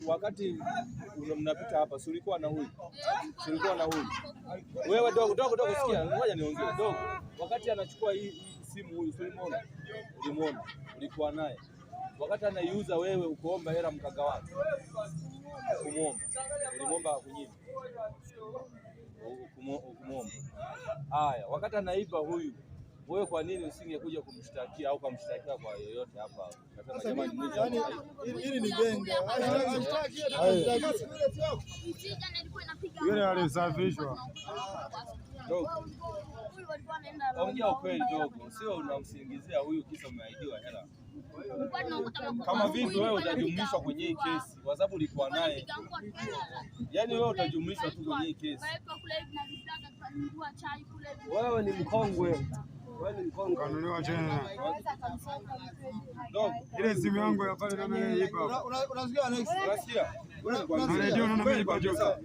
Wakati mnapita hapa, si ulikuwa na huyu? Si ulikuwa na huyu? Wewe dogo, sikia, ngoja niongee dogo. Wakati anachukua hii simu huyu, ulimuona? Ulikuwa naye. Wakati anaiuza wewe ukoomba hela mkagawana. Kumuomba. Ulimuomba kunyima. Kumuomba. Haya, wakati anaiba huyu, wewe kwa nini usingekuja kumshtakia au kumshtakia kwa yoyote hapa? Nasema jamani, hili ni genge. Yule alisafishwa. Ongea ukweli dogo, sio unamsingizia huyu kisa umeahidiwa hela. Kama vipi wewe utajumlishwa kwenye hii kesi kwa sababu ulikuwa naye? Yaani wewe utajumlishwa tu kwenye hii kesi. Wewe ni mkongwe. Kanunuliwa tena. Ile simu yangu ya pale ndio nimeipa. Unasikia Alex? Unasikia? Na redio na nimeipa joka.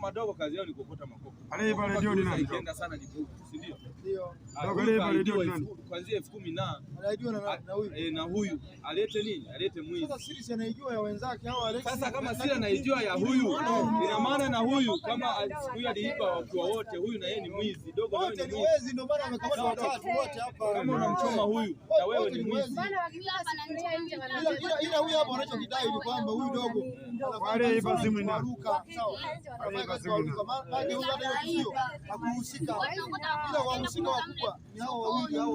Madogo kazi yao ni kuokota makopo. Aliipa redio ni nani? Ikienda sana ni buku, si ndio? Ndio. Dogo aliipa redio ni nani? Kuanzia 10,000 na anajua na huyu. Na huyu alete nini? Alete mwizi. Sasa siri anaijua ya wenzake hao Alex. Sasa kama siri anaijua ya huyu, ina maana na huyu kama huyu aliipa watu wote, huyu na yeye ni mwizi. Dogo na wote ni mwizi, ndio maana wamekamata watatu wote hapa. Kama unamchoma huyu na wewe ni mwizi. Ila huyu hapa anachokidai ni kwamba huyu dogo aliipa simu na ruka, sawa. Aliipa simu na maana huyu hata hiyo hakuhusika. Ila wahusika wakubwa ni hao wawili hao.